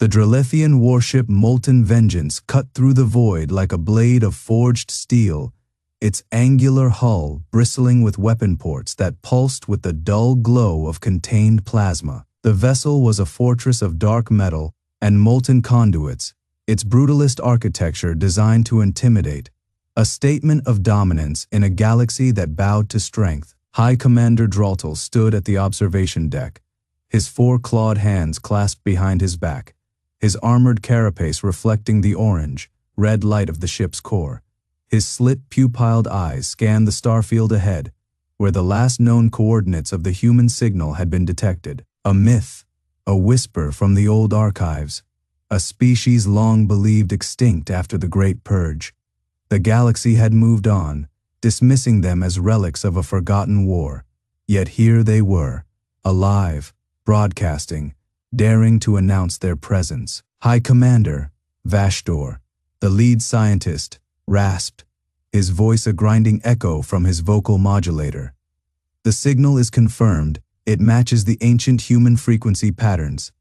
The Dralethian warship Molten Vengeance cut through the void like a blade of forged steel, its angular hull bristling with weapon ports that pulsed with the dull glow of contained plasma. The vessel was a fortress of dark metal and molten conduits, its brutalist architecture designed to intimidate, a statement of dominance in a galaxy that bowed to strength. High Commander Draltal stood at the observation deck, his four clawed hands clasped behind his back, his armored carapace reflecting the orange, red light of the ship's core. His slit, pupilled eyes scanned the starfield ahead, where the last known coordinates of the human signal had been detected. A myth, a whisper from the old archives, a species long believed extinct after the Great Purge. The galaxy had moved on, dismissing them as relics of a forgotten war. Yet here they were, alive, broadcasting, daring to announce their presence. High Commander, Vashdor, the lead scientist, rasped, his voice a grinding echo from his vocal modulator. The signal is confirmed. It matches the ancient human frequency patterns.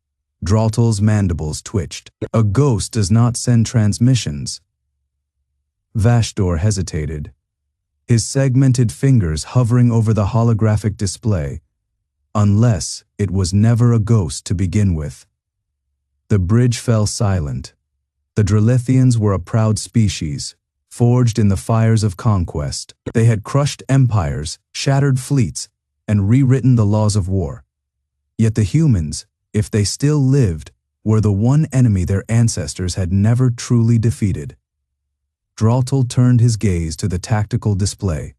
Draltal's mandibles twitched. A ghost does not send transmissions. Vashdor hesitated, his segmented fingers hovering over the holographic display. Unless it was never a ghost to begin with. The bridge fell silent. The Dralethians were a proud species, forged in the fires of conquest. They had crushed empires, shattered fleets, and rewritten the laws of war. Yet the humans, if they still lived, were the one enemy their ancestors had never truly defeated. Draltal turned his gaze to the tactical display.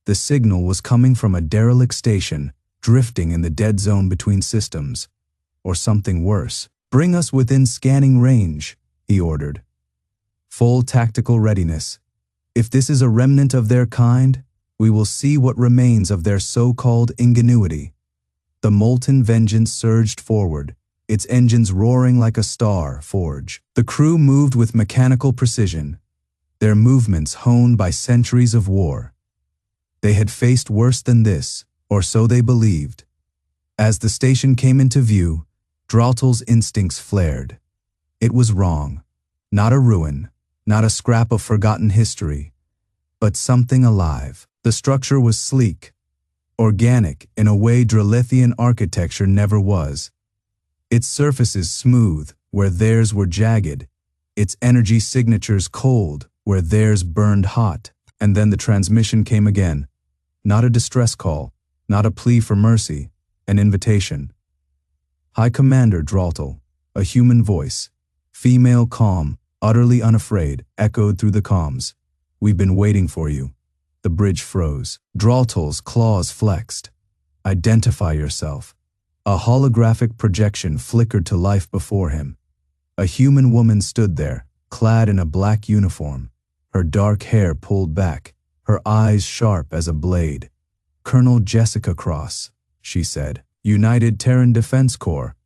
The signal was coming from a derelict station, drifting in the dead zone between systems. Or something worse. "Bring us within scanning range," he ordered. "Full tactical readiness. If this is a remnant of their kind, we will see what remains of their so-called ingenuity." The Molten Vengeance surged forward, its engines roaring like a star forge. The crew moved with mechanical precision, their movements honed by centuries of war. They had faced worse than this, or so they believed. As the station came into view, Draltal's instincts flared. It was wrong. Not a ruin, not a scrap of forgotten history, but something alive. The structure was sleek, organic in a way Dralethian architecture never was. Its surfaces smooth where theirs were jagged, its energy signatures cold where theirs burned hot. And then the transmission came again. Not a distress call, not a plea for mercy, an invitation. "High Commander Draltal," a human voice, female, calm, utterly unafraid, echoed through the comms. "We've been waiting for you." The bridge froze. Draltal's claws flexed. "Identify yourself." A holographic projection flickered to life before him. A human woman stood there, clad in a black uniform, her dark hair pulled back, her eyes sharp as a blade. "Colonel Jessica Cross," she said. "United Terran Defense Corps."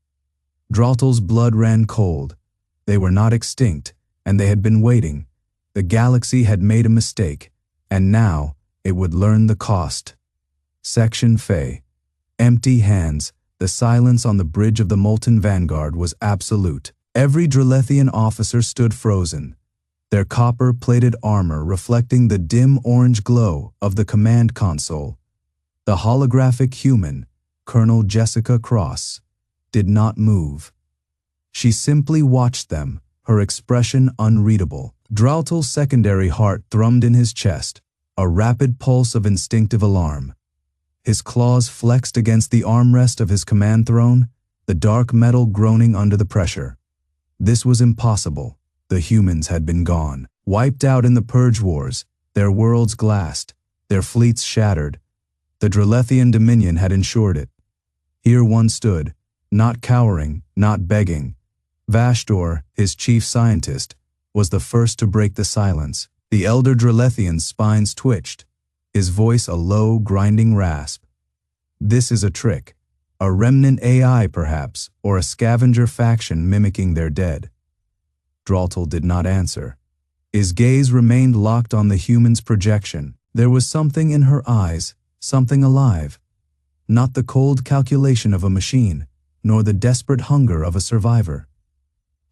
Draltal's blood ran cold. They were not extinct, and they had been waiting. The galaxy had made a mistake, and now it would learn the cost. Section Fe. Empty hands. The silence on the bridge of the Molten Vanguard was absolute. Every Dralethian officer stood frozen, their copper-plated armor reflecting the dim orange glow of the command console. The holographic human, Colonel Jessica Cross, did not move. She simply watched them, her expression unreadable. Draltal's secondary heart thrummed in his chest, a rapid pulse of instinctive alarm. His claws flexed against the armrest of his command throne, the dark metal groaning under the pressure. This was impossible. The humans had been gone, wiped out in the Purge Wars, their worlds glassed, their fleets shattered. The Dralethian Dominion had ensured it. Here one stood, not cowering, not begging. Vashdor, his chief scientist, was the first to break the silence. The elder Dralethian's spines twitched, his voice a low, grinding rasp. "This is a trick. A remnant AI, perhaps, or a scavenger faction mimicking their dead." Draltal did not answer. His gaze remained locked on the human's projection. There was something in her eyes, something alive. Not the cold calculation of a machine, nor the desperate hunger of a survivor.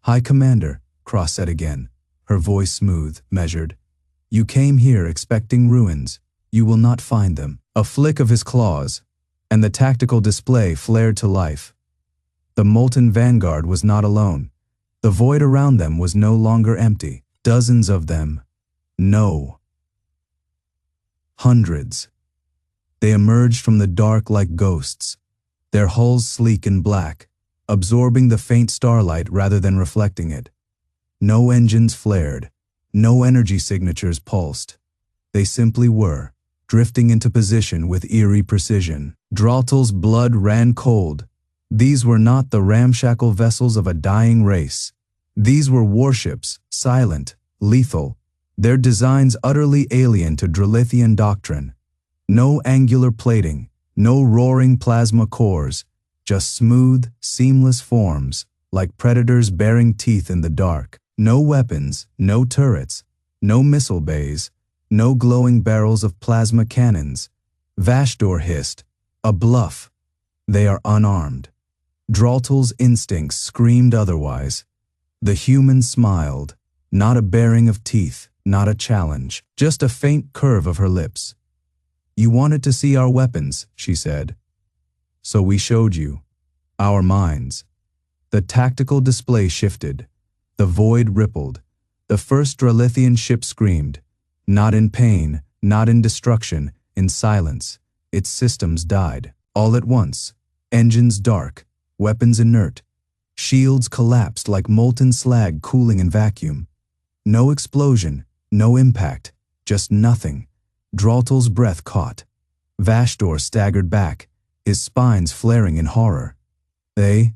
"High Commander," Cross said again, her voice smooth, measured. "You came here expecting ruins. You will not find them." A flick of his claws, and the tactical display flared to life. The molten vanguard was not alone. The void around them was no longer empty. Dozens of them. No. Hundreds. They emerged from the dark like ghosts, their hulls sleek and black, absorbing the faint starlight rather than reflecting it. No engines flared, no energy signatures pulsed. They simply were, drifting into position with eerie precision. Draltal's blood ran cold. These were not the ramshackle vessels of a dying race. These were warships, silent, lethal, their designs utterly alien to Dralethian doctrine. No angular plating, no roaring plasma cores, just smooth, seamless forms, like predators baring teeth in the dark. No weapons, no turrets, no missile bays, no glowing barrels of plasma cannons. Vashdor hissed, "A bluff. They are unarmed." Draltal's instincts screamed otherwise. The human smiled, not a baring of teeth, not a challenge, just a faint curve of her lips. "You wanted to see our weapons," she said. "So we showed you. Our minds." The tactical display shifted. The void rippled. The first Dralethian ship screamed, not in pain, not in destruction, in silence. Its systems died. All at once, engines dark, weapons inert, shields collapsed like molten slag cooling in vacuum. No explosion, no impact, just nothing. Draltal's breath caught. Vashdor staggered back, his spines flaring in horror. They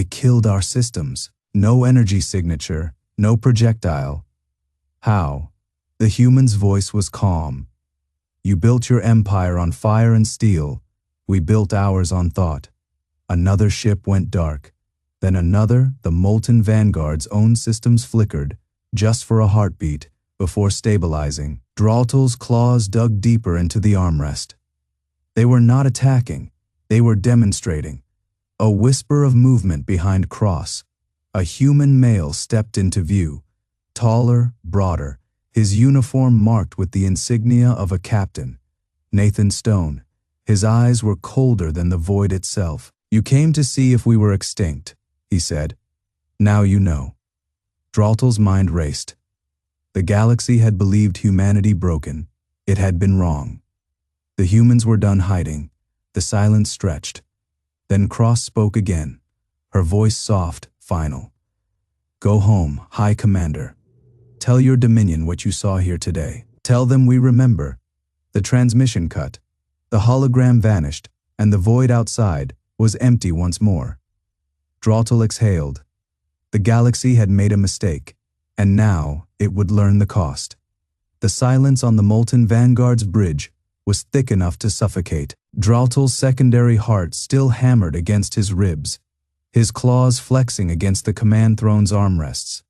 killed our systems. No energy signature, no projectile. How? The human's voice was calm. "You built your empire on fire and steel. We built ours on thought." Another ship went dark. Then another, the molten vanguard's own systems flickered, just for a heartbeat, before stabilizing. Draltal's claws dug deeper into the armrest. They were not attacking. They were demonstrating. A whisper of movement behind Cross. A human male stepped into view, taller, broader, his uniform marked with the insignia of a captain. Nathan Stone. His eyes were colder than the void itself. "You came to see if we were extinct," he said. "Now you know." Draltal's mind raced. The galaxy had believed humanity broken. It had been wrong. The humans were done hiding. The silence stretched. Then Cross spoke again, her voice soft, final. "Go home, High Commander. Tell your Dominion what you saw here today. Tell them we remember." The transmission cut. The hologram vanished, and the void outside was empty once more. Draltal exhaled. The galaxy had made a mistake, and now it would learn the cost. The silence on the molten vanguard's bridge was thick enough to suffocate. Draltal's secondary heart still hammered against his ribs, his claws flexing against the command throne's armrests.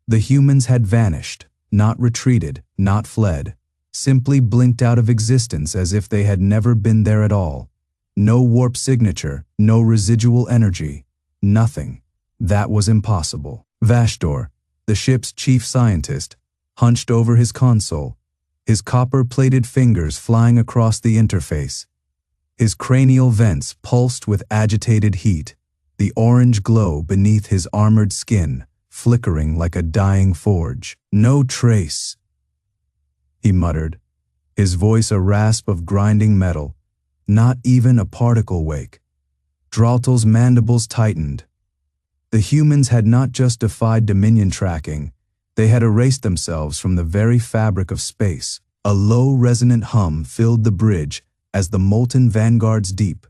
The humans had vanished, not retreated, not fled, simply blinked out of existence as if they had never been there at all. No warp signature, no residual energy, nothing. That was impossible. Vashdor, the ship's chief scientist, hunched over his console, his copper-plated fingers flying across the interface. His cranial vents pulsed with agitated heat, the orange glow beneath his armored skin flickering like a dying forge. "No trace," he muttered, his voice a rasp of grinding metal. "Not even a particle wake." Draltal's mandibles tightened. The humans had not just defied Dominion tracking, they had erased themselves from the very fabric of space. A low resonant hum filled the bridge as the molten vanguard's deep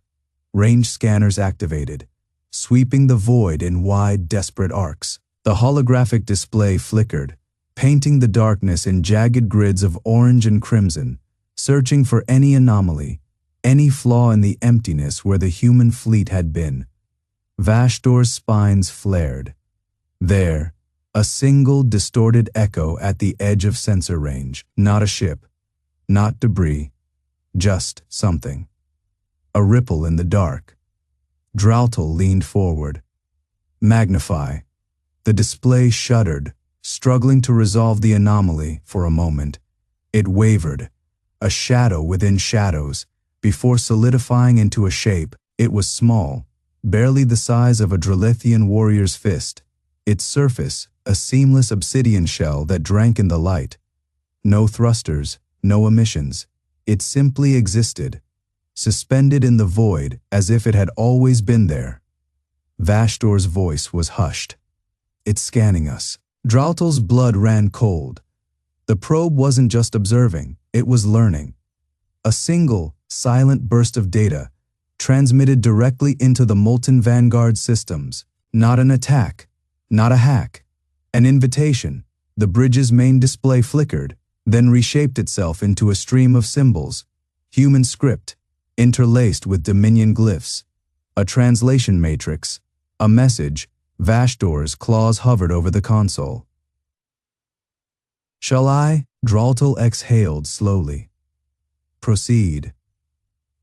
range scanners activated, sweeping the void in wide, desperate arcs. The holographic display flickered, painting the darkness in jagged grids of orange and crimson, searching for any anomaly, any flaw in the emptiness where the human fleet had been. Vashdor's spines flared. There, a single distorted echo at the edge of sensor range. Not a ship, not debris, just something. A ripple in the dark. Draltal leaned forward. "Magnify." The display shuddered, struggling to resolve the anomaly for a moment. It wavered, a shadow within shadows, before solidifying into a shape. It was small, barely the size of a Dralethian warrior's fist. Its surface, a seamless obsidian shell that drank in the light. No thrusters, no emissions. It simply existed, suspended in the void as if it had always been there. Vashdor's voice was hushed. "It's scanning us." Draltal's blood ran cold. The probe wasn't just observing, it was learning. A single, silent burst of data, transmitted directly into the Molten Vanguard systems. Not an attack, not a hack. An invitation. The bridge's main display flickered, then reshaped itself into a stream of symbols. Human script, interlaced with Dominion glyphs. A translation matrix. A message. Vashdor's claws hovered over the console. "Shall I?" Draltal exhaled slowly. "Proceed."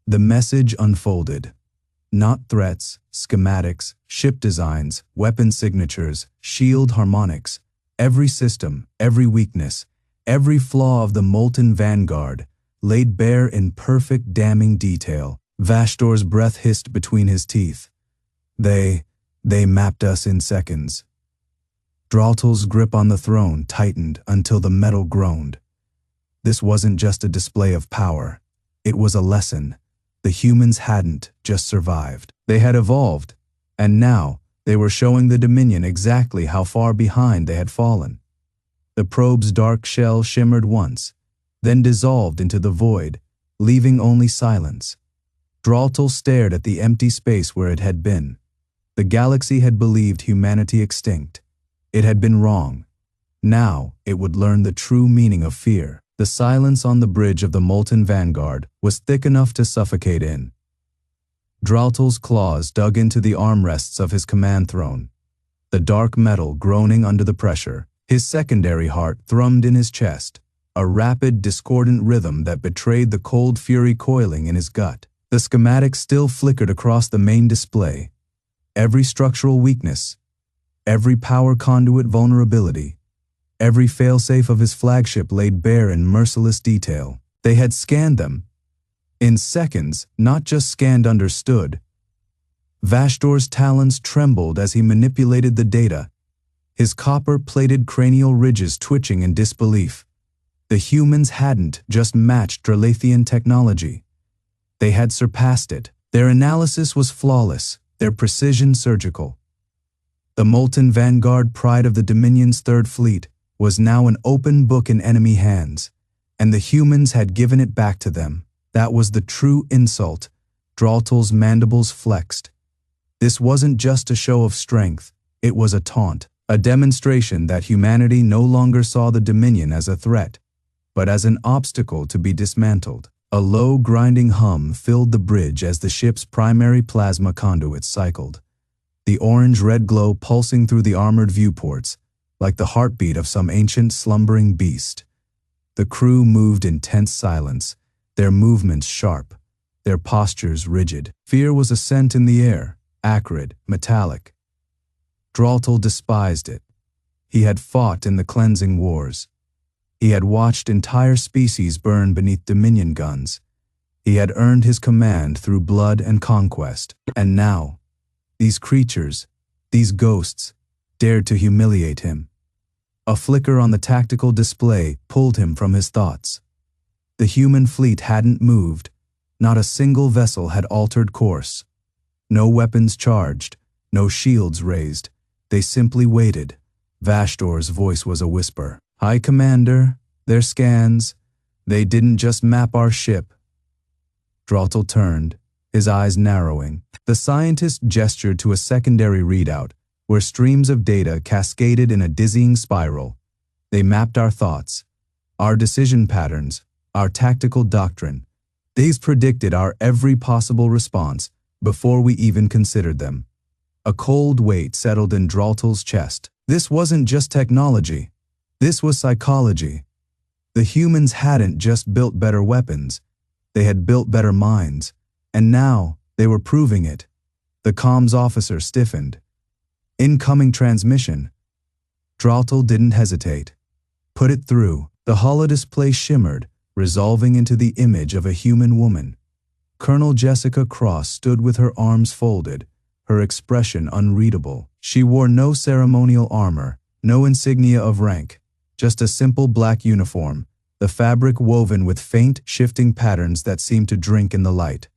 The message unfolded. Not threats, schematics, ship designs, weapon signatures, shield harmonics. Every system, every weakness, every flaw of the Molten Vanguard, laid bare in perfect damning detail. Vashdor's breath hissed between his teeth. They mapped us in seconds. Draltal's grip on the throne tightened until the metal groaned. This wasn't just a display of power. It was a lesson. The humans hadn't just survived. They had evolved, and now they were showing the Dominion exactly how far behind they had fallen. The probe's dark shell shimmered once, then dissolved into the void, leaving only silence. Draltal stared at the empty space where it had been. The galaxy had believed humanity extinct. It had been wrong. Now it would learn the true meaning of fear. The silence on the bridge of the Molten Vanguard was thick enough to suffocate in. Draltal's claws dug into the armrests of his command throne, the dark metal groaning under the pressure. His secondary heart thrummed in his chest, a rapid, discordant rhythm that betrayed the cold fury coiling in his gut. The schematics still flickered across the main display. Every structural weakness, every power conduit vulnerability, every failsafe of his flagship laid bare in merciless detail. They had scanned them. In seconds, not just scanned, understood. Vashdor's talons trembled as he manipulated the data, his copper-plated cranial ridges twitching in disbelief. The humans hadn't just matched Dralethian technology. They had surpassed it. Their analysis was flawless, their precision surgical. The Molten Vanguard, pride of the Dominion's Third Fleet, was now an open book in enemy hands, and the humans had given it back to them. That was the true insult. Draltal's mandibles flexed. This wasn't just a show of strength, it was a taunt, a demonstration that humanity no longer saw the Dominion as a threat, but as an obstacle to be dismantled. A low, grinding hum filled the bridge as the ship's primary plasma conduits cycled, the orange-red glow pulsing through the armored viewports, like the heartbeat of some ancient slumbering beast. The crew moved in tense silence, their movements sharp, their postures rigid. Fear was a scent in the air, acrid, metallic. Draltal despised it. He had fought in the cleansing wars. He had watched entire species burn beneath Dominion guns. He had earned his command through blood and conquest. And now, these creatures, these ghosts, dared to humiliate him. A flicker on the tactical display pulled him from his thoughts. The human fleet hadn't moved. Not a single vessel had altered course. No weapons charged, no shields raised. They simply waited. Vashdor's voice was a whisper. "High Commander, their scans, they didn't just map our ship." Draltal turned, his eyes narrowing. The scientist gestured to a secondary readout, where streams of data cascaded in a dizzying spiral. "They mapped our thoughts, our decision patterns, our tactical doctrine. These predicted our every possible response before we even considered them." A cold weight settled in Draltal's chest. This wasn't just technology. This was psychology. The humans hadn't just built better weapons. They had built better minds. And now they were proving it. The comms officer stiffened. "Incoming transmission. Draltal didn't hesitate. Put it through. The holodisplay shimmered, resolving into the image of a human woman. Colonel Jessica Cross stood with her arms folded, her expression unreadable. She wore no ceremonial armor, no insignia of rank, just a simple black uniform, the fabric woven with faint, shifting patterns that seemed to drink in the light.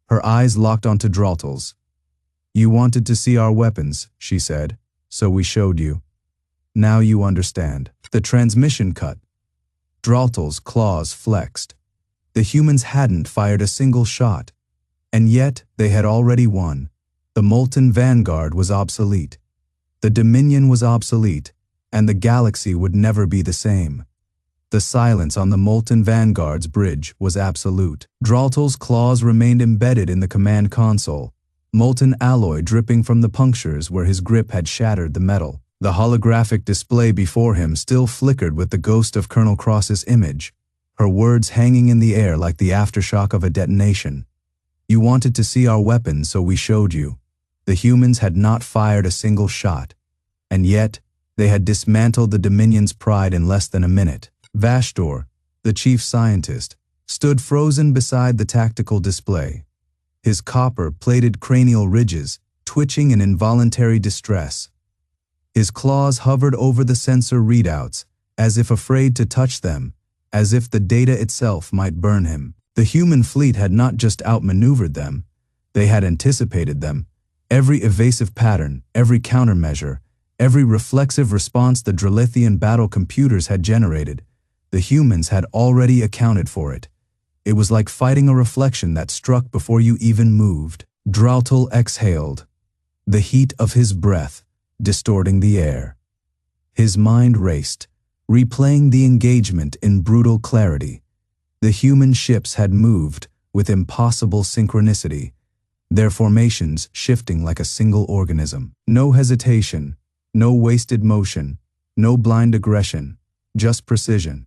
Her eyes locked onto Draltal's. "You wanted to see our weapons," she said, "so we showed you. Now you understand." The transmission cut. Draltal's claws flexed. The humans hadn't fired a single shot. And yet, they had already won. The Molten Vanguard was obsolete. The Dominion was obsolete, and the galaxy would never be the same. The silence on the Molten Vanguard's bridge was absolute. Draltal's claws remained embedded in the command console, molten alloy dripping from the punctures where his grip had shattered the metal. The holographic display before him still flickered with the ghost of Colonel Cross's image, her words hanging in the air like the aftershock of a detonation. "You wanted to see our weapons, so we showed you." The humans had not fired a single shot, and yet they had dismantled the Dominion's pride in less than a minute. Vashdor, the chief scientist, stood frozen beside the tactical display, his copper-plated cranial ridges twitching in involuntary distress. His claws hovered over the sensor readouts, as if afraid to touch them, as if the data itself might burn him. The human fleet had not just outmaneuvered them, they had anticipated them. Every evasive pattern, every countermeasure, every reflexive response the Dralethian battle computers had generated, the humans had already accounted for it. It was like fighting a reflection that struck before you even moved. Draltal exhaled, the heat of his breath distorting the air. His mind raced, replaying the engagement in brutal clarity. The human ships had moved with impossible synchronicity, their formations shifting like a single organism. No hesitation, no wasted motion, no blind aggression, just precision.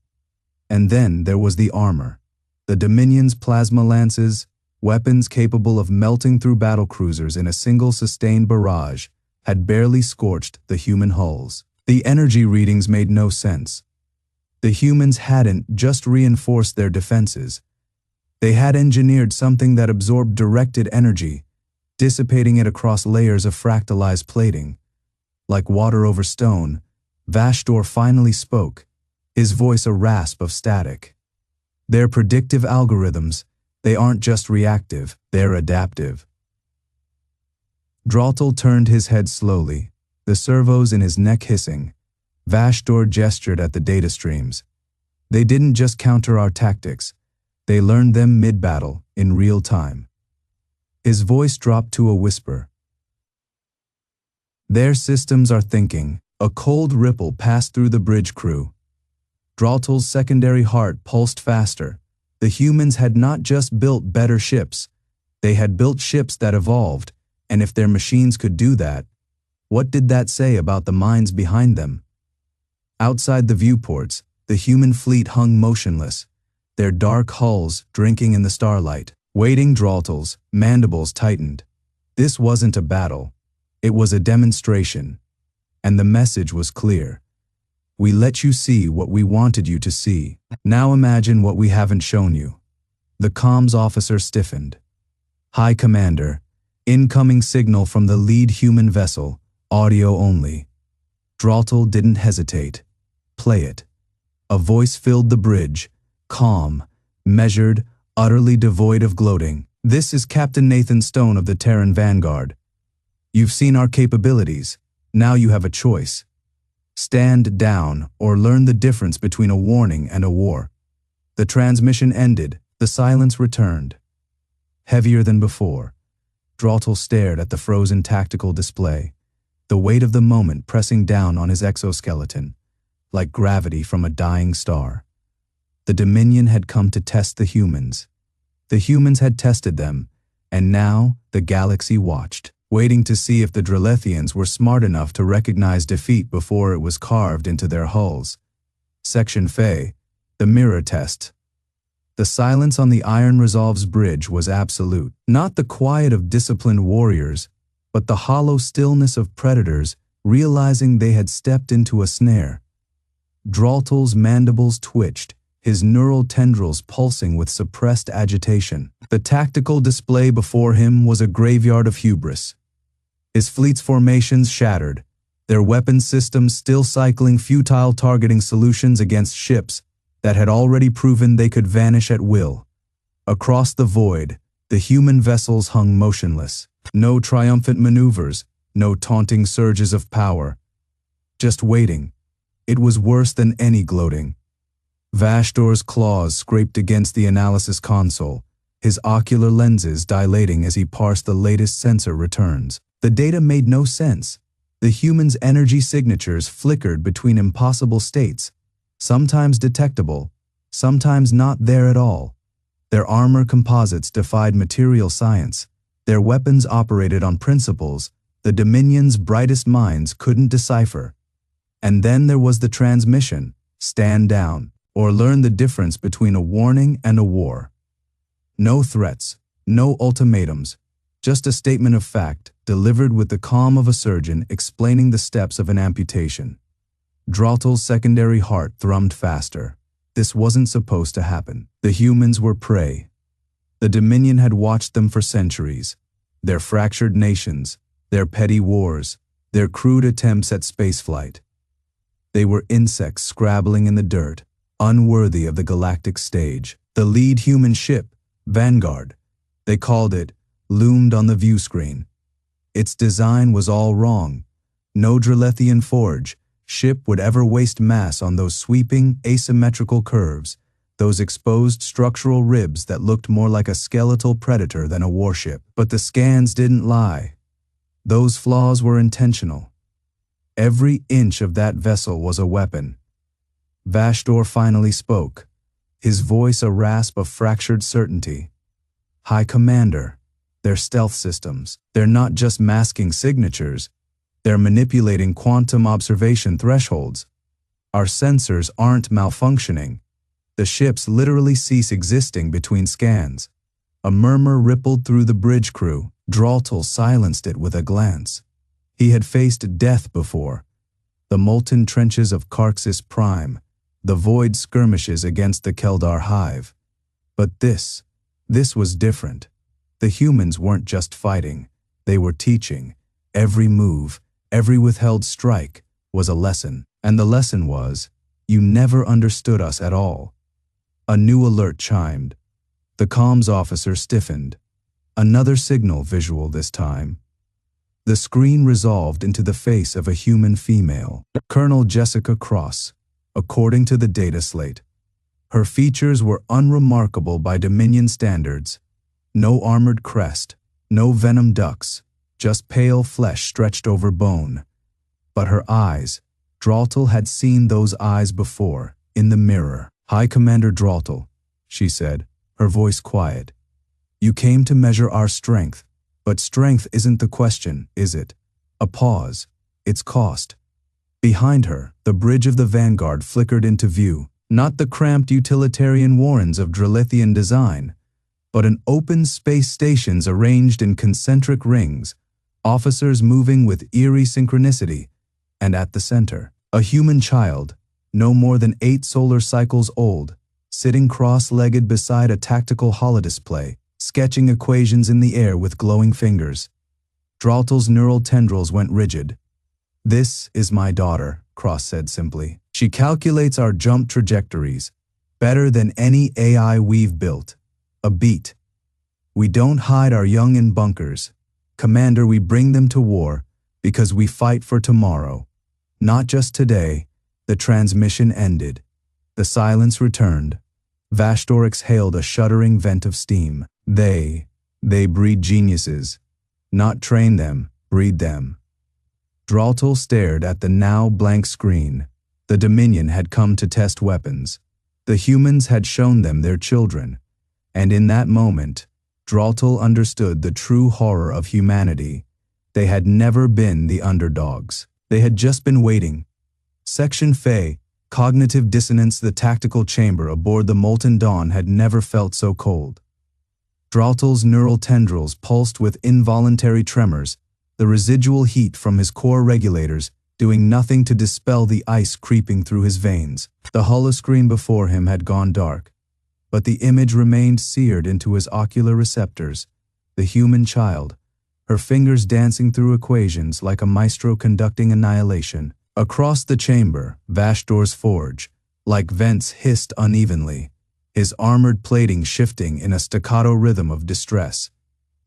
And then there was the armor. The Dominion's plasma lances, weapons capable of melting through battlecruisers in a single sustained barrage, had barely scorched the human hulls. The energy readings made no sense. The humans hadn't just reinforced their defenses. They had engineered something that absorbed directed energy, dissipating it across layers of fractalized plating. Like water over stone, Vashdor finally spoke, his voice a rasp of static. "They're predictive algorithms. They aren't just reactive, they're adaptive." Draltal turned his head slowly, the servos in his neck hissing. Vashdor gestured at the data streams. "They didn't just counter our tactics. They learned them mid-battle, in real time." His voice dropped to a whisper. "Their systems are thinking." A cold ripple passed through the bridge crew. Draltal's secondary heart pulsed faster. The humans had not just built better ships. They had built ships that evolved, and if their machines could do that, what did that say about the minds behind them? Outside the viewports, the human fleet hung motionless, their dark hulls drinking in the starlight. Waiting. Draltal's mandibles tightened. This wasn't a battle. It was a demonstration. And the message was clear. "We let you see what we wanted you to see. Now imagine what we haven't shown you." The comms officer stiffened. "High Commander, incoming signal from the lead human vessel, audio only." Draltal didn't hesitate. "Play it." A voice filled the bridge, calm, measured, utterly devoid of gloating. "This is Captain Nathan Stone of the Terran Vanguard. You've seen our capabilities. Now you have a choice. Stand down or learn the difference between a warning and a war." The transmission ended. The silence returned. Heavier than before, Draltal stared at the frozen tactical display, the weight of the moment pressing down on his exoskeleton, like gravity from a dying star. The Dominion had come to test the humans. The humans had tested them, and now the galaxy watched, waiting to see if the Dralethians were smart enough to recognize defeat before it was carved into their hulls. Section Fe, the mirror test. The silence on the Iron Resolve's bridge was absolute. Not the quiet of disciplined warriors, but the hollow stillness of predators realizing they had stepped into a snare. Draltal's mandibles twitched, his neural tendrils pulsing with suppressed agitation. The tactical display before him was a graveyard of hubris. His fleet's formations shattered, their weapons systems still cycling futile targeting solutions against ships that had already proven they could vanish at will. Across the void, the human vessels hung motionless. No triumphant maneuvers, no taunting surges of power. Just waiting. It was worse than any gloating. Vashdor's claws scraped against the analysis console, his ocular lenses dilating as he parsed the latest sensor returns. The data made no sense. The human's energy signatures flickered between impossible states, sometimes detectable, sometimes not there at all. Their armor composites defied material science. Their weapons operated on principles the Dominion's brightest minds couldn't decipher. And then there was the transmission: stand down, or learn the difference between a warning and a war. No threats, no ultimatums, just a statement of fact, delivered with the calm of a surgeon explaining the steps of an amputation. Draltal's secondary heart thrummed faster. This wasn't supposed to happen. The humans were prey. The Dominion had watched them for centuries. Their fractured nations, their petty wars, their crude attempts at spaceflight. They were insects scrabbling in the dirt, unworthy of the galactic stage. The lead human ship, Vanguard, they called it, loomed on the view screen. Its design was all wrong. No Dralethian forge, ship would ever waste mass on those sweeping, asymmetrical curves, those exposed structural ribs that looked more like a skeletal predator than a warship. But the scans didn't lie. Those flaws were intentional. Every inch of that vessel was a weapon. Vashdor finally spoke, his voice a rasp of fractured certainty. High Commander, their stealth systems, they're not just masking signatures, they're manipulating quantum observation thresholds. Our sensors aren't malfunctioning. The ships literally cease existing between scans. A murmur rippled through the bridge crew. Draltal silenced it with a glance. He had faced death before. The molten trenches of Carxis Prime, the void skirmishes against the Keldar Hive. But this was different. The humans weren't just fighting, they were teaching. Every move, every withheld strike was a lesson. And the lesson was, you never understood us at all. A new alert chimed. The comms officer stiffened. Another signal visual this time. The screen resolved into the face of a human female, Colonel Jessica Cross, according to the data slate. Her features were unremarkable by Dominion standards. No armored crest, no venom ducts, just pale flesh stretched over bone. But her eyes, Draltal had seen those eyes before, in the mirror. High Commander Draltal, she said, her voice quiet. You came to measure our strength, but strength isn't the question, is it? A pause, its cost. Behind her, the bridge of the Vanguard flickered into view, not the cramped utilitarian warrens of Dralethian design, but an open space stations arranged in concentric rings, officers moving with eerie synchronicity, and at the center, a human child, no more than 8 solar cycles old, sitting cross-legged beside a tactical holodisplay, sketching equations in the air with glowing fingers. Draltal's neural tendrils went rigid. This is my daughter, Cross said simply. She calculates our jump trajectories, better than any AI we've built. A beat. We don't hide our young in bunkers. Commander, we bring them to war because we fight for tomorrow. Not just today. The transmission ended. The silence returned. Vashdor exhaled a shuddering vent of steam. They breed geniuses. Not train them, breed them. Draltal stared at the now blank screen. The Dominion had come to test weapons. The humans had shown them their children. And in that moment, Draltal understood the true horror of humanity. They had never been the underdogs. They had just been waiting. Section Fe, cognitive dissonance. The tactical chamber aboard the Molten Dawn had never felt so cold. Draltal's neural tendrils pulsed with involuntary tremors, the residual heat from his core regulators doing nothing to dispel the ice creeping through his veins. The holoscreen before him had gone dark, but the image remained seared into his ocular receptors. The human child, her fingers dancing through equations like a maestro conducting annihilation. Across the chamber, Vashdor's forge, like vents, hissed unevenly, his armored plating shifting in a staccato rhythm of distress.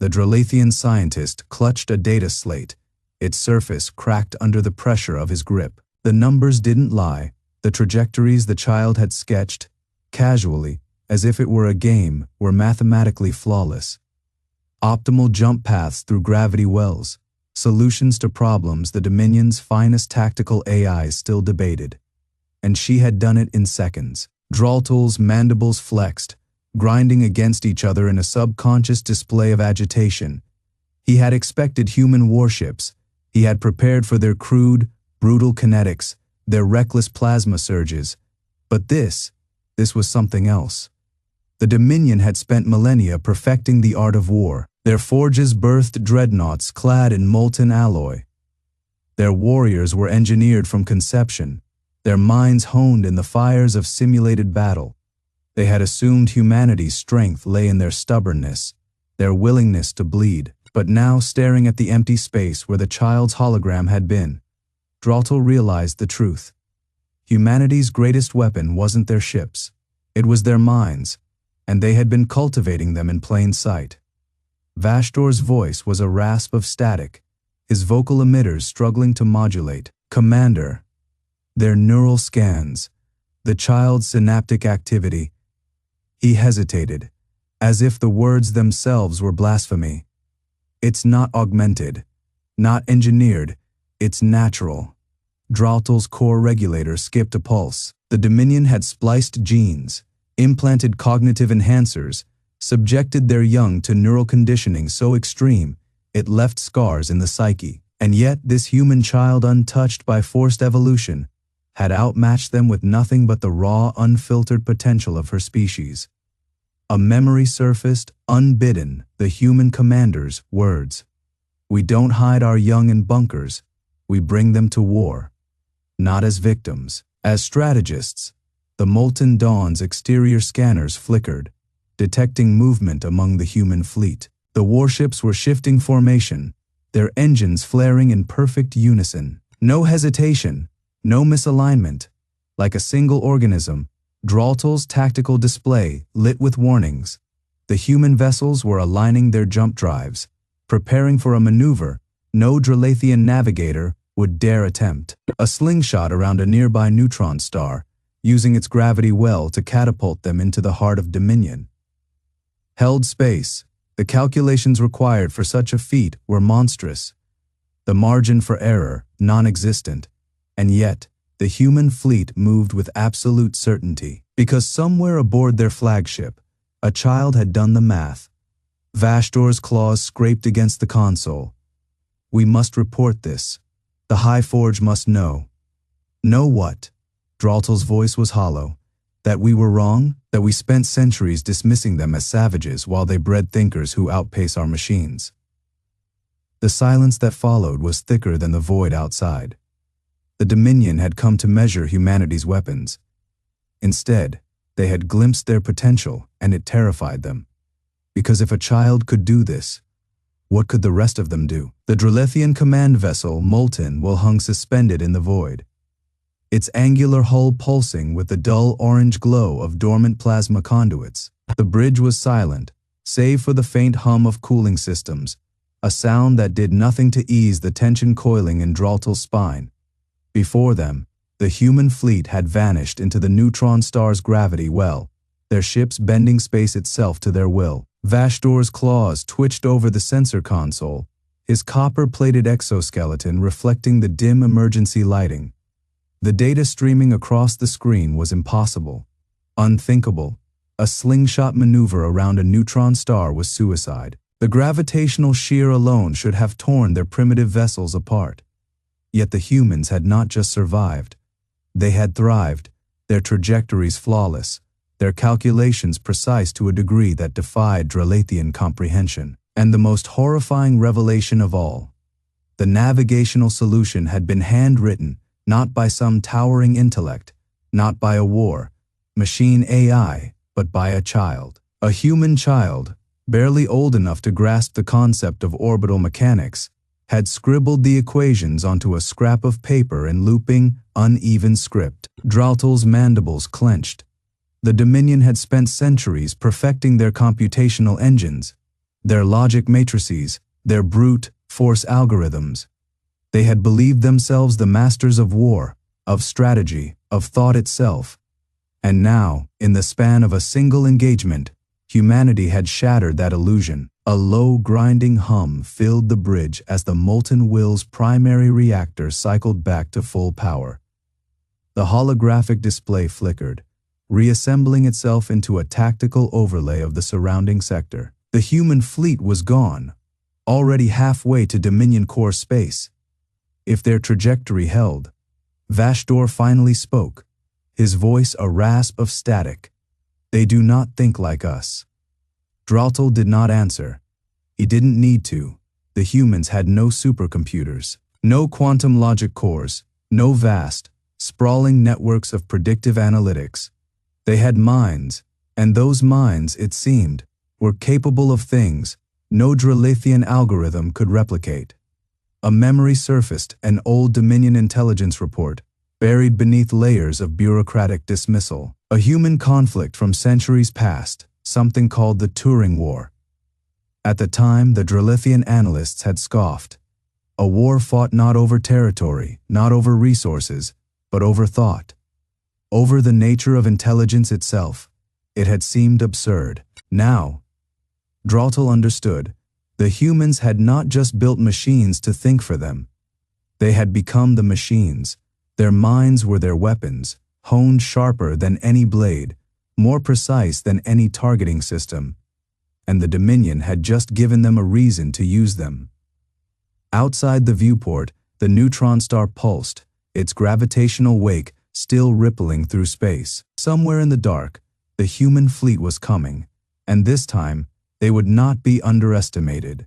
The Dralethian scientist clutched a data slate, its surface cracked under the pressure of his grip. The numbers didn't lie. The trajectories the child had sketched, casually, as if it were a game, were mathematically flawless. Optimal jump paths through gravity wells, solutions to problems the Dominion's finest tactical AIs still debated. And she had done it in seconds. Draltal's mandibles flexed, grinding against each other in a subconscious display of agitation. He had expected human warships. He had prepared for their crude, brutal kinetics, their reckless plasma surges. But this was something else. The Dominion had spent millennia perfecting the art of war. Their forges birthed dreadnoughts clad in molten alloy. Their warriors were engineered from conception, their minds honed in the fires of simulated battle. They had assumed humanity's strength lay in their stubbornness, their willingness to bleed. But now, staring at the empty space where the child's hologram had been, Draltal realized the truth. Humanity's greatest weapon wasn't their ships. It was their minds, and they had been cultivating them in plain sight. Vashdor's voice was a rasp of static, his vocal emitters struggling to modulate. Commander. Their neural scans, the child's synaptic activity. He hesitated, as if the words themselves were blasphemy. It's not augmented, not engineered, it's natural. Draltal's core regulator skipped a pulse. The Dominion had spliced genes, implanted cognitive enhancers, subjected their young to neural conditioning so extreme it left scars in the psyche. And yet this human child, untouched by forced evolution, had outmatched them with nothing but the raw, unfiltered potential of her species. A memory surfaced, unbidden, the human commander's words. We don't hide our young in bunkers, we bring them to war. Not as victims, as strategists. The Molten Dawn's exterior scanners flickered, detecting movement among the human fleet. The warships were shifting formation, their engines flaring in perfect unison. No hesitation, no misalignment. Like a single organism, Draltal's tactical display lit with warnings. The human vessels were aligning their jump drives, preparing for a maneuver no Dralethian navigator would dare attempt. A slingshot around a nearby neutron star, using its gravity well to catapult them into the heart of Dominion. Held space. The calculations required for such a feat were monstrous. The margin for error, non-existent. And yet, the human fleet moved with absolute certainty, because somewhere aboard their flagship, a child had done the math. Vashdor's claws scraped against the console. We must report this. The High Forge must know. Know what? Draltal's voice was hollow. That we were wrong? That we spent centuries dismissing them as savages while they bred thinkers who outpace our machines? The silence that followed was thicker than the void outside. The Dominion had come to measure humanity's weapons. Instead, they had glimpsed their potential, and it terrified them. Because if a child could do this, what could the rest of them do? The Dralethian command vessel, Molten, hung suspended in the void, its angular hull pulsing with the dull orange glow of dormant plasma conduits. The bridge was silent, save for the faint hum of cooling systems, a sound that did nothing to ease the tension coiling in Draltal's spine. Before them, the human fleet had vanished into the neutron star's gravity well, their ships bending space itself to their will. Vashdor's claws twitched over the sensor console, his copper-plated exoskeleton reflecting the dim emergency lighting. The data streaming across the screen was impossible, unthinkable. A slingshot maneuver around a neutron star was suicide. The gravitational shear alone should have torn their primitive vessels apart. Yet the humans had not just survived. They had thrived, their trajectories flawless, their calculations precise to a degree that defied Dralethian comprehension. And the most horrifying revelation of all, The navigational solution had been handwritten, not by some towering intellect, not by a machine AI, but by a child. A human child, barely old enough to grasp the concept of orbital mechanics, had scribbled the equations onto a scrap of paper in looping, uneven script. Draltal's mandibles clenched. The Dominion had spent centuries perfecting their computational engines, their logic matrices, their brute force algorithms. They had believed themselves the masters of war, of strategy, of thought itself. And now, in the span of a single engagement, humanity had shattered that illusion. A low, grinding hum filled the bridge as the Molten Will's primary reactor cycled back to full power. The holographic display flickered, reassembling itself into a tactical overlay of the surrounding sector. The human fleet was gone, already halfway to Dominion core space. If their trajectory held, Vashdor finally spoke, his voice a rasp of static. They do not think like us. Draltal did not answer. He didn't need to. The humans had no supercomputers, no quantum logic cores, no vast, sprawling networks of predictive analytics. They had minds, and those minds, it seemed, were capable of things no Dralethian algorithm could replicate. A memory surfaced, an old Dominion intelligence report, buried beneath layers of bureaucratic dismissal. A human conflict from centuries past, something called the Turing War. At the time, the Dralethian analysts had scoffed. A war fought not over territory, not over resources, but over thought. Over the nature of intelligence itself. It had seemed absurd. Now, Draltal understood. The humans had not just built machines to think for them. They had become the machines. Their minds were their weapons, honed sharper than any blade, more precise than any targeting system. And the Dominion had just given them a reason to use them. Outside the viewport, the neutron star pulsed, its gravitational wake still rippling through space. Somewhere in the dark, the human fleet was coming, and this time, they would not be underestimated.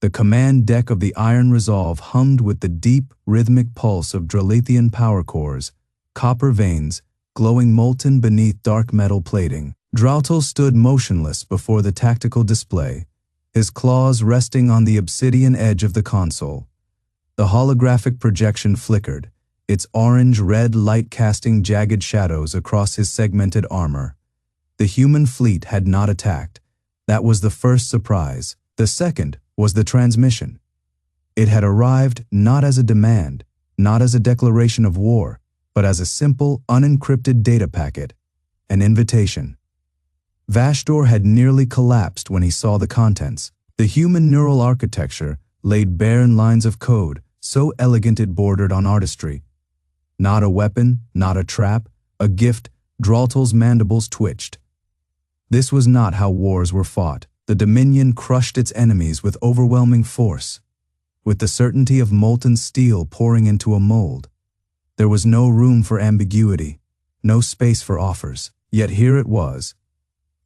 The command deck of the Iron Resolve hummed with the deep, rhythmic pulse of Dralethian power cores, copper veins, glowing molten beneath dark metal plating. Draltal stood motionless before the tactical display, his claws resting on the obsidian edge of the console. The holographic projection flickered, its orange-red light casting jagged shadows across his segmented armor. The human fleet had not attacked. That was the first surprise. The second was the transmission. It had arrived not as a demand, not as a declaration of war, but as a simple, unencrypted data packet, an invitation. Vashdor had nearly collapsed when he saw the contents. The human neural architecture laid bare in lines of code, so elegant it bordered on artistry. Not a weapon, not a trap, a gift. Draltal's mandibles twitched. This was not how wars were fought. The Dominion crushed its enemies with overwhelming force, with the certainty of molten steel pouring into a mold. There was no room for ambiguity, no space for offers. Yet here it was.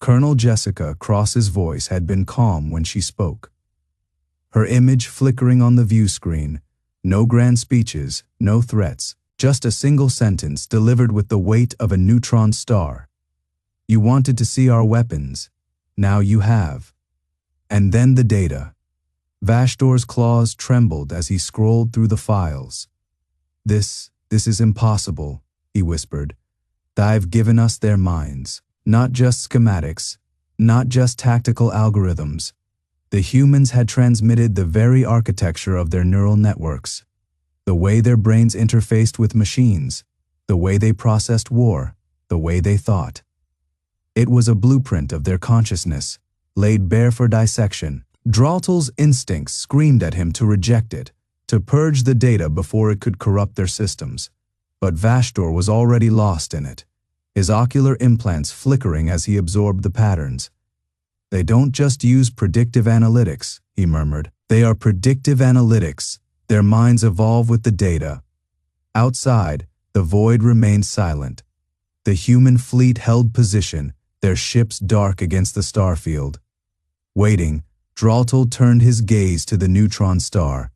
Colonel Jessica Cross's voice had been calm when she spoke. Her image flickering on the view screen, no grand speeches, no threats, just a single sentence delivered with the weight of a neutron star. You wanted to see our weapons. Now you have. And then the data. Vashdor's claws trembled as he scrolled through the files. This is impossible, he whispered. They've given us their minds. Not just schematics, not just tactical algorithms. The humans had transmitted the very architecture of their neural networks. The way their brains interfaced with machines, the way they processed war, the way they thought. It was a blueprint of their consciousness, laid bare for dissection. Draltal's instincts screamed at him to reject it, to purge the data before it could corrupt their systems. But Vashdor was already lost in it, his ocular implants flickering as he absorbed the patterns. They don't just use predictive analytics, he murmured. They are predictive analytics. Their minds evolve with the data. Outside, the void remained silent. The human fleet held position, their ships dark against the starfield. Waiting, Draltal turned his gaze to the neutron star.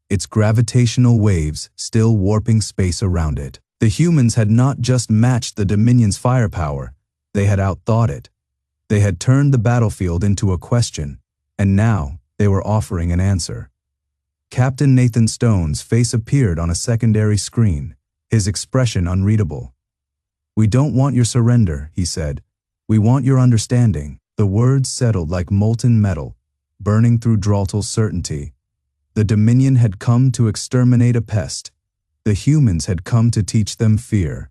its gravitational waves still warping space around it. The humans had not just matched the Dominion's firepower, they had outthought it. They had turned the battlefield into a question, and now they were offering an answer. Captain Nathan Stone's face appeared on a secondary screen, his expression unreadable. "We don't want your surrender," he said. "We want your understanding." The words settled like molten metal, burning through Draltal's certainty. The Dominion had come to exterminate a pest. The humans had come to teach them fear.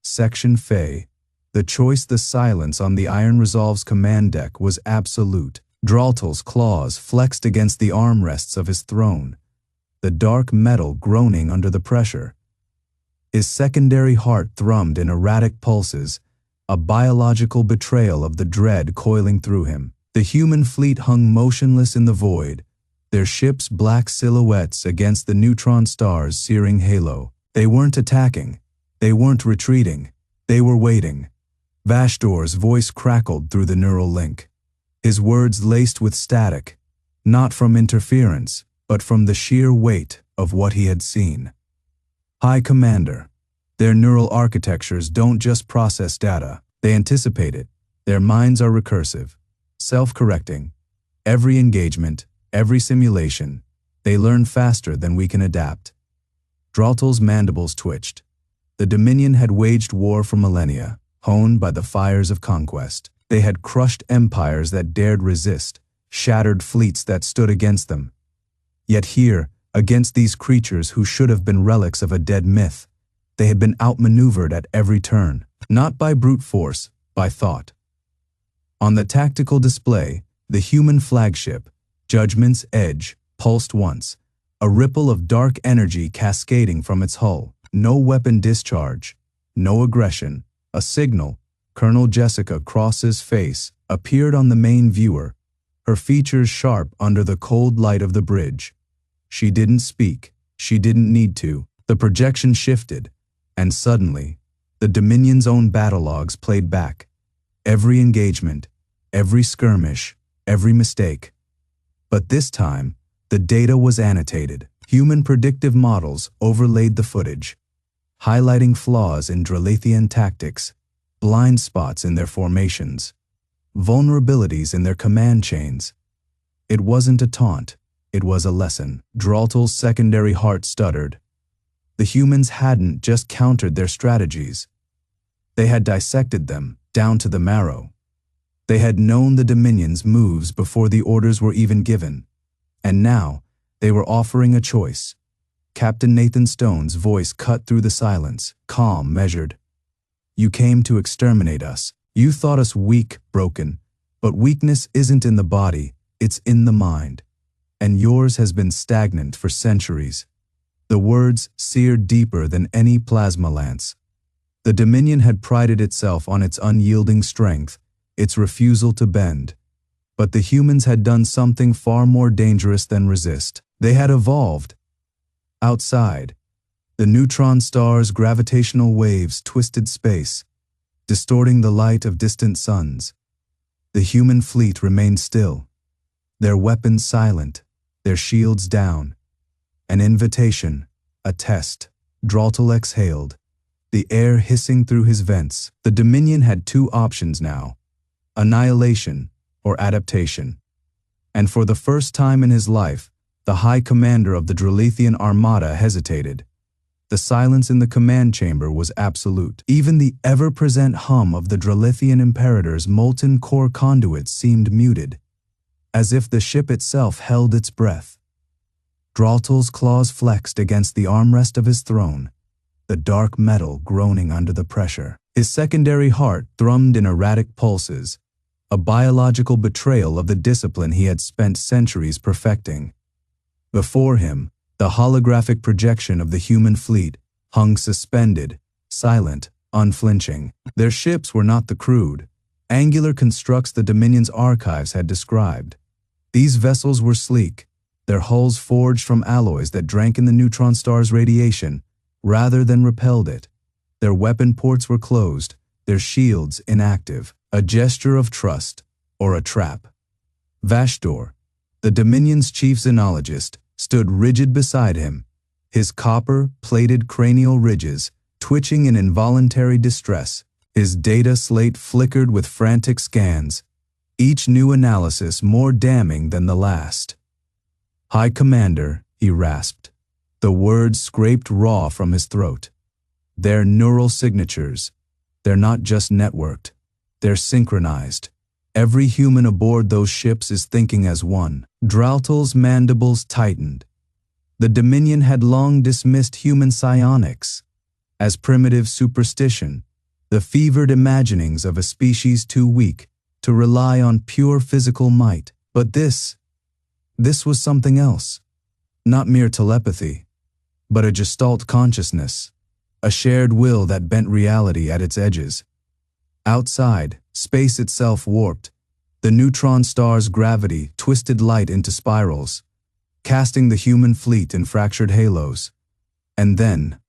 Section Fe. The choice. The silence on the Iron Resolve's command deck was absolute. Draltal's claws flexed against the armrests of his throne, the dark metal groaning under the pressure. His secondary heart thrummed in erratic pulses, a biological betrayal of the dread coiling through him. The human fleet hung motionless in the void, their ships black silhouettes against the neutron star's searing halo. They weren't attacking. They weren't retreating. They were waiting. Vashdor's voice crackled through the neural link, his words laced with static, not from interference, but from the sheer weight of what he had seen. "High Commander, their neural architectures don't just process data, they anticipate it. Their minds are recursive, self-correcting. Every engagement, every simulation, they learn faster than we can adapt." Draltal's mandibles twitched. The Dominion had waged war for millennia, honed by the fires of conquest. They had crushed empires that dared resist, shattered fleets that stood against them. Yet here, against these creatures who should have been relics of a dead myth, they had been outmaneuvered at every turn, not by brute force, by thought. On the tactical display, the human flagship, Judgment's Edge, pulsed once, a ripple of dark energy cascading from its hull. No weapon discharge, no aggression, a signal. Colonel Jessica Cross's face appeared on the main viewer, her features sharp under the cold light of the bridge. She didn't speak. She didn't need to. The projection shifted, and suddenly, the Dominion's own battle logs played back. Every engagement, every skirmish, every mistake. But this time, the data was annotated. Human predictive models overlaid the footage, highlighting flaws in Dralethian tactics, blind spots in their formations, vulnerabilities in their command chains. It wasn't a taunt, it was a lesson. Draltal's secondary heart stuttered. The humans hadn't just countered their strategies. They had dissected them, down to the marrow. They had known the Dominion's moves before the orders were even given. And now, they were offering a choice. Captain Nathan Stone's voice cut through the silence, calm, measured. "You came to exterminate us. You thought us weak, broken. But weakness isn't in the body, it's in the mind. And yours has been stagnant for centuries." The words seared deeper than any plasma lance. The Dominion had prided itself on its unyielding strength, its refusal to bend. But the humans had done something far more dangerous than resist. They had evolved. Outside, the neutron star's gravitational waves twisted space, distorting the light of distant suns. The human fleet remained still, their weapons silent, their shields down. An invitation, a test. Draltal exhaled, the air hissing through his vents. The Dominion had two options now: annihilation or adaptation. And for the first time in his life, the High Commander of the Dralethian Armada hesitated. The silence in the command chamber was absolute. Even the ever-present hum of the Dralethian Imperator's molten core conduits seemed muted, as if the ship itself held its breath. Draltal's claws flexed against the armrest of his throne, the dark metal groaning under the pressure. His secondary heart thrummed in erratic pulses, a biological betrayal of the discipline he had spent centuries perfecting. Before him, the holographic projection of the human fleet hung suspended, silent, unflinching. Their ships were not the crude, angular constructs the Dominion's archives had described. These vessels were sleek, their hulls forged from alloys that drank in the neutron star's radiation rather than repelled it. Their weapon ports were closed, their shields inactive, a gesture of trust or a trap. Vashdor, the Dominion's chief xenologist, stood rigid beside him, his copper-plated cranial ridges twitching in involuntary distress. His data slate flickered with frantic scans, each new analysis more damning than the last. "High Commander," he rasped. The words scraped raw from his throat. "They're neural signatures. They're not just networked. They're synchronized. Every human aboard those ships is thinking as one." Draltal's mandibles tightened. The Dominion had long dismissed human psionics as primitive superstition, the fevered imaginings of a species too weak to rely on pure physical might. But this was something else. Not mere telepathy, but a gestalt consciousness, a shared will that bent reality at its edges. Outside, space itself warped. The neutron star's gravity twisted light into spirals, casting the human fleet in fractured halos. And then,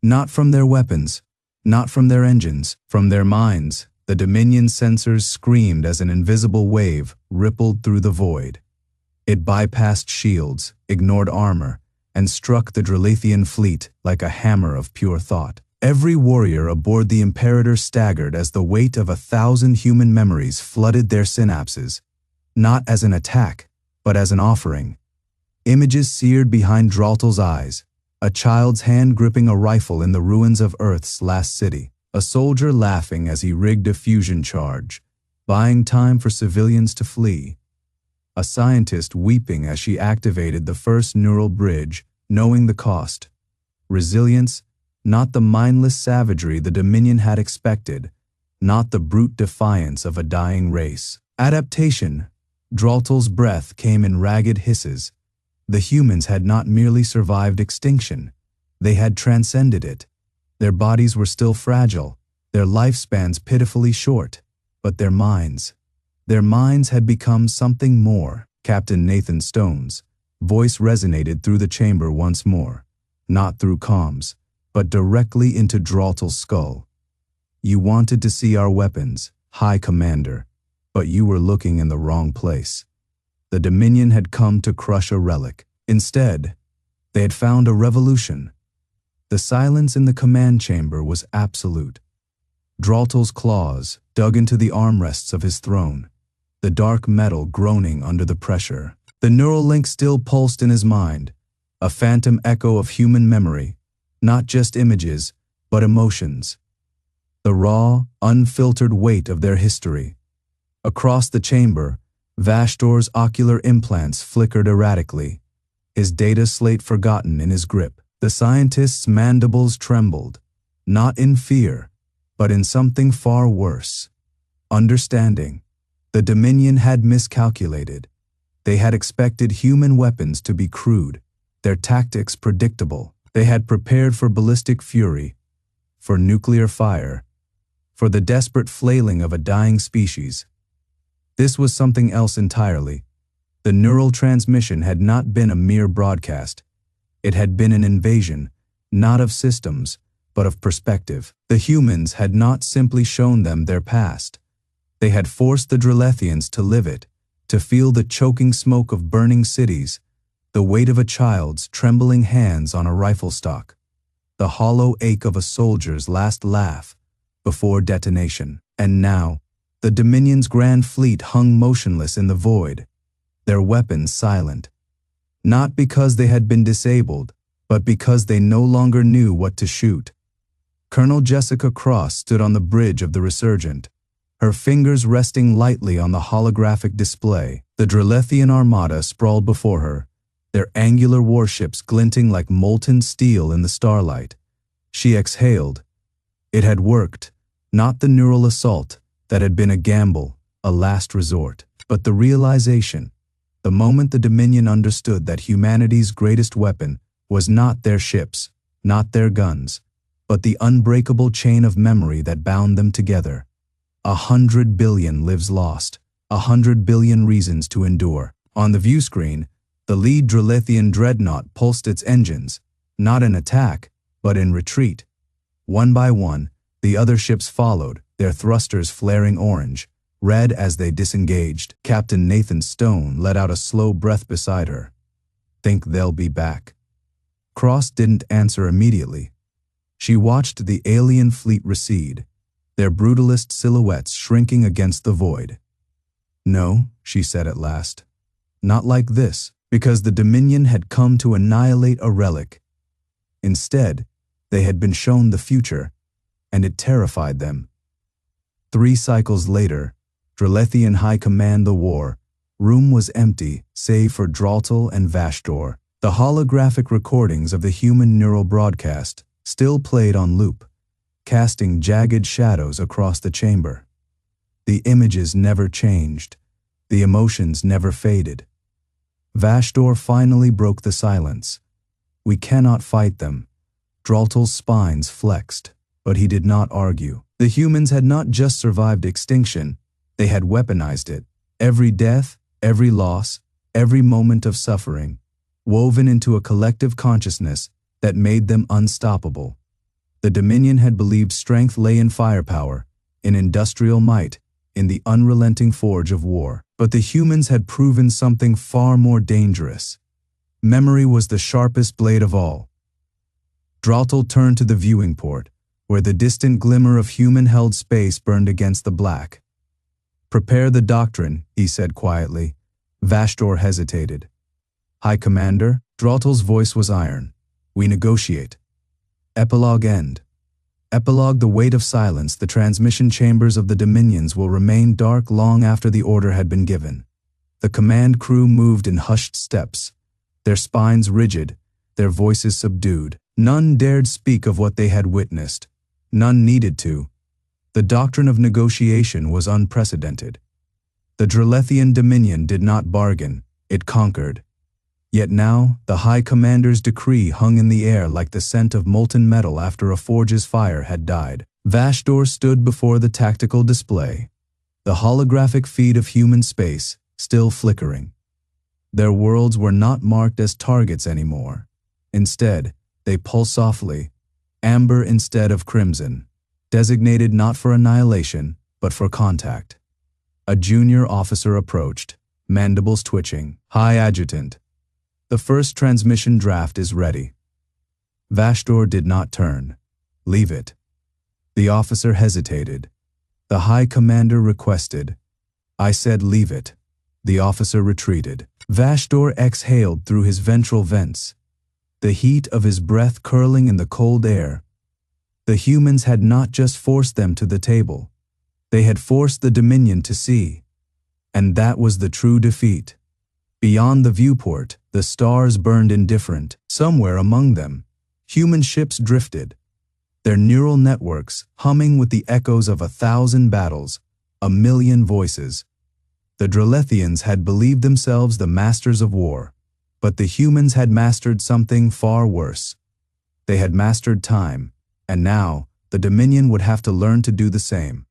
not from their weapons, not from their engines, from their minds, the Dominion sensors screamed as an invisible wave rippled through the void. It bypassed shields, ignored armor, and struck the Dralethian fleet like a hammer of pure thought. Every warrior aboard the Imperator staggered as the weight of 1,000 human memories flooded their synapses, not as an attack, but as an offering. Images seared behind Draltal's eyes, a child's hand gripping a rifle in the ruins of Earth's last city, a soldier laughing as he rigged a fusion charge, buying time for civilians to flee, a scientist weeping as she activated the first neural bridge, knowing the cost. Resilience, not the mindless savagery the Dominion had expected, not the brute defiance of a dying race. Adaptation. Draltal's breath came in ragged hisses. The humans had not merely survived extinction, they had transcended it. Their bodies were still fragile, their lifespans pitifully short, but their minds had become something more. Captain Nathan Stone's voice resonated through the chamber once more, not through comms, but directly into Draltal's skull. "You wanted to see our weapons, High Commander, but you were looking in the wrong place." The Dominion had come to crush a relic. Instead, they had found a revolution. The silence in the command chamber was absolute. Draltal's claws dug into the armrests of his throne, the dark metal groaning under the pressure. The neural link still pulsed in his mind, a phantom echo of human memory, not just images, but emotions. The raw, unfiltered weight of their history. Across the chamber, Vashtor's ocular implants flickered erratically, his data slate forgotten in his grip. The scientist's mandibles trembled, not in fear, but in something far worse. Understanding. The Dominion had miscalculated. They had expected human weapons to be crude, their tactics predictable. They had prepared for ballistic fury, for nuclear fire, for the desperate flailing of a dying species. This was something else entirely. The neural transmission had not been a mere broadcast. It had been an invasion, not of systems, but of perspective. The humans had not simply shown them their past. They had forced the Dralethians to live it, to feel the choking smoke of burning cities, the weight of a child's trembling hands on a rifle stock, the hollow ache of a soldier's last laugh before detonation. And now, the Dominion's grand fleet hung motionless in the void, their weapons silent. Not because they had been disabled, but because they no longer knew what to shoot. Colonel Jessica Cross stood on the bridge of the Resurgent, her fingers resting lightly on the holographic display. The Dralethian armada sprawled before her, their angular warships glinting like molten steel in the starlight. She exhaled. It had worked, not the neural assault that had been a gamble, a last resort, but the realization, the moment the Dominion understood that humanity's greatest weapon was not their ships, not their guns, but the unbreakable chain of memory that bound them together. 100 billion lives lost, 100 billion reasons to endure. On the view screen, the lead Dralethian dreadnought pulsed its engines, not in attack, but in retreat. One by one, the other ships followed, their thrusters flaring orange, red as they disengaged. Captain Nathan Stone let out a slow breath beside her. Think they'll be back? Cross didn't answer immediately. She watched the alien fleet recede, their brutalist silhouettes shrinking against the void. No, she said at last. Not like this, because the Dominion had come to annihilate a relic. Instead, they had been shown the future, and it terrified them. 3 cycles later, Dralethian High Command the war, room was empty save for Draltal and Vashdor. The holographic recordings of the human neural broadcast still played on loop, casting jagged shadows across the chamber. The images never changed, the emotions never faded. Vashdor finally broke the silence. We cannot fight them. Draltal's spines flexed, but he did not argue. The humans had not just survived extinction, they had weaponized it. Every death, every loss, every moment of suffering, woven into a collective consciousness that made them unstoppable. The Dominion had believed strength lay in firepower, in industrial might, in the unrelenting forge of war. But the humans had proven something far more dangerous. Memory was the sharpest blade of all. Draltal turned to the viewing port, where the distant glimmer of human-held space burned against the black. Prepare the doctrine, he said quietly. Vashdor hesitated. High Commander, Draltal's voice was iron. We negotiate. Epilogue end. Epilogue: the weight of silence. The transmission chambers of the Dominions will remain dark long after the order had been given. The command crew moved in hushed steps, their spines rigid, their voices subdued. None dared speak of what they had witnessed. None needed to. The doctrine of negotiation was unprecedented. The Dralethian Dominion did not bargain, it conquered. Yet now, the High Commander's decree hung in the air like the scent of molten metal after a forge's fire had died. Vashdor stood before the tactical display, the holographic feed of human space still flickering. Their worlds were not marked as targets anymore. Instead, they pulsed softly, amber instead of crimson, designated not for annihilation, but for contact. A junior officer approached, mandibles twitching. High Adjutant, the first transmission draft is ready. Vashdor did not turn. Leave it. The officer hesitated. The High Commander requested. I said leave it. The officer retreated. Vashdor exhaled through his ventral vents, the heat of his breath curling in the cold air. The humans had not just forced them to the table. They had forced the Dominion to see. And that was the true defeat. Beyond the viewport, the stars burned indifferent. Somewhere among them, human ships drifted, their neural networks humming with the echoes of 1,000 battles, 1,000,000 voices. The Dralethians had believed themselves the masters of war, but the humans had mastered something far worse. They had mastered time, and now the Dominion would have to learn to do the same.